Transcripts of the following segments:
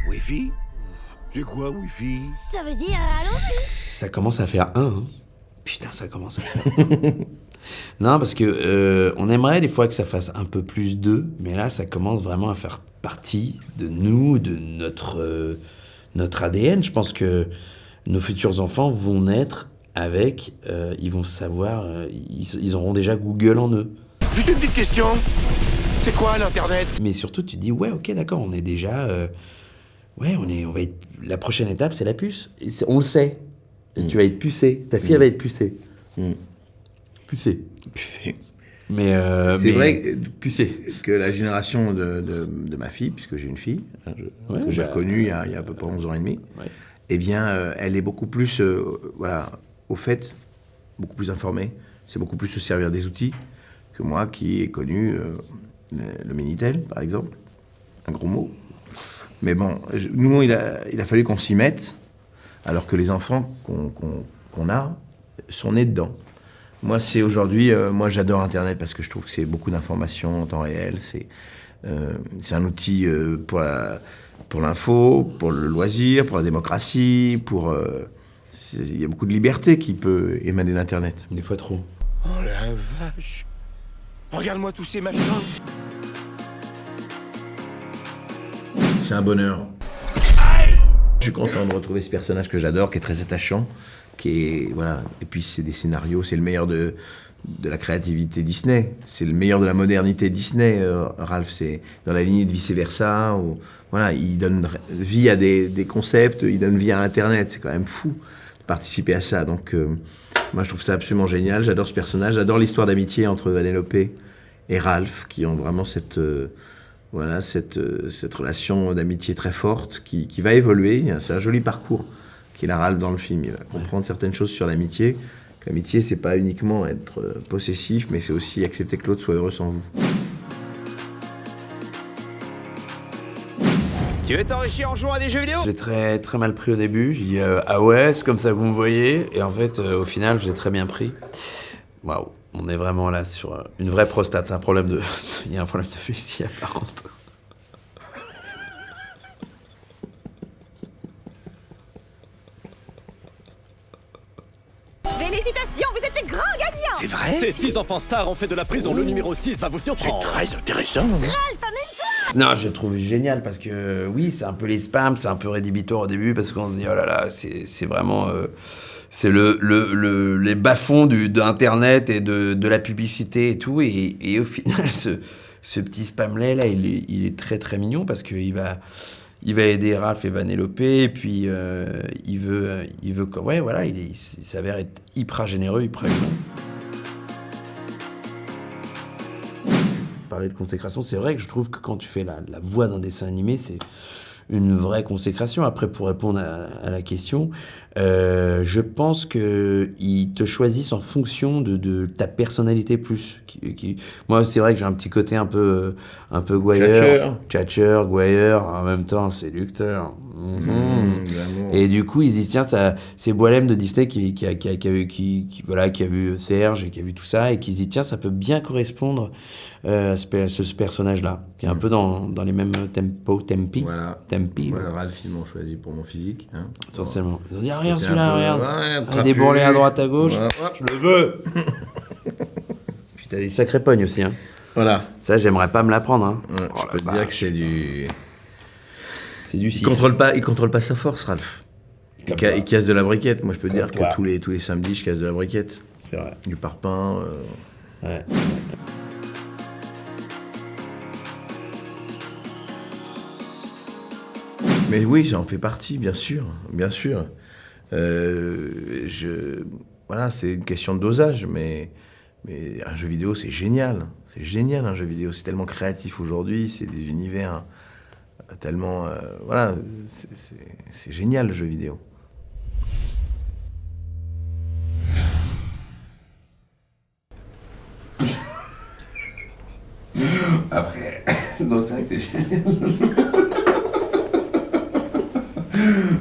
Wi-Fi? C'est quoi, Wi-Fi? Ça veut dire allons-y. Ça commence à faire un, hein. Putain, ça commence à faire un. Non, parce que on aimerait des fois que ça fasse un peu plus d'eux, mais là, ça commence vraiment à faire partie de nous, de notre ADN. Je pense que nos futurs enfants vont naître avec, ils vont savoir, ils auront déjà Google en eux. Juste une petite question. C'est quoi l'Internet? Mais surtout, tu te dis, ouais, ok, d'accord, on est déjà... ouais, on va être... La prochaine étape, c'est la puce. Et on le sait. Tu vas être pucé. Ta fille, elle va être pucée. Pucée. Mais C'est vrai pucée. que la génération de ma fille, puisque j'ai une fille, hein, que j'ai connue il y a à peu près 11 ans et demi, eh bien, elle est beaucoup plus voilà, au fait, beaucoup plus informée, c'est beaucoup plus se servir des outils que moi qui ai connu le Minitel, par exemple, un gros mot. Mais bon, nous, il a fallu qu'on s'y mette, alors que les enfants qu'on a sont nés dedans. Moi, c'est aujourd'hui, moi j'adore Internet parce que je trouve que c'est beaucoup d'informations en temps réel. C'est un outil pour l'info, pour le loisir, pour la démocratie, il y a beaucoup de liberté qui peut émaner d'Internet. Des fois trop. Oh la vache! Regarde-moi tous ces machins! C'est un bonheur. Je suis content de retrouver ce personnage que j'adore, qui est très attachant, voilà. Et puis c'est des scénarios, c'est le meilleur de la créativité Disney, c'est le meilleur de la modernité Disney. Ralph, c'est dans la lignée de Vice Versa, où, voilà, il donne vie à des concepts, il donne vie à Internet. C'est quand même fou de participer à ça. Donc moi je trouve ça absolument génial. J'adore ce personnage, j'adore l'histoire d'amitié entre Vanellope et Ralph, qui ont vraiment cette relation d'amitié très forte qui va évoluer. C'est un joli parcours qu'il a Ralph dans le film. Il va comprendre certaines choses sur l'amitié. L'amitié, c'est pas uniquement être possessif, mais c'est aussi accepter que l'autre soit heureux sans vous. Tu veux t'enrichir en jouant à des jeux vidéo? J'ai très, très mal pris au début. J'ai dit ah ouais, c'est comme ça que vous me voyez. Et en fait, au final, j'ai très bien pris. Waouh, on est vraiment là sur une vraie prostate. Il y a un problème de vessie apparente. Félicitations, vous êtes les grands gagnants. C'est vrai? Ces 6 enfants stars ont fait de la prison. Le numéro 6 va vous C'est surprendre. très intéressant. Ralph, amène-toi. Non, je trouve génial parce que oui, c'est un peu les spams, c'est un peu rédhibitoire au début parce qu'on se dit oh là là, c'est vraiment c'est les bas-fonds d'Internet et de la publicité et tout et au final ce petit spamlet là, il est très très mignon parce qu'il va aider Ralph et Vanellope et puis il veut ouais voilà, il s'avère être hyper généreux, hyper humain. Parler de consécration, c'est vrai que je trouve que quand tu fais la voix d'un dessin animé, c'est une vraie consécration. Après, pour répondre à la question, je pense qu'ils te choisissent en fonction de ta personnalité plus. Moi, c'est vrai que j'ai un petit côté un peu gouailleur, tchatcheur, gouailleur, en même temps séducteur. Et du coup, ils se disent tiens, c'est Boilem de Disney qui a vu Serge et qui a vu tout ça et qui se dit tiens, ça peut bien correspondre à ce personnage-là, qui est un peu dans les mêmes tempi. Voilà. Tempi. Ouais, Ralph, ils m'ont choisi pour mon physique. Hein. Essentiellement. Ils ont dit regarde celui-là, regarde. Ouais, Des bourrelets à droite, à gauche. Voilà. Je le veux. Puis t'as des sacrés pognes aussi. Hein. Voilà. Ça, j'aimerais pas me l'apprendre. Hein. Ouais, je peux te dire que c'est du... C'est du 6. Il contrôle pas sa force, Ralph. Il casse de la briquette. Moi, je peux te dire que tous les samedis, je casse de la briquette. C'est vrai. Du parpaing. Ouais. Mais oui, ça en fait partie, bien sûr. Bien sûr. Voilà, c'est une question de dosage, mais un jeu vidéo, c'est génial. C'est génial, un jeu vidéo. C'est tellement créatif aujourd'hui. C'est des univers tellement... voilà, c'est génial, le jeu vidéo. Après, non, c'est vrai que c'est génial.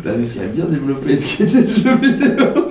T'as réussi à bien développer ce qui était le jeu vidéo.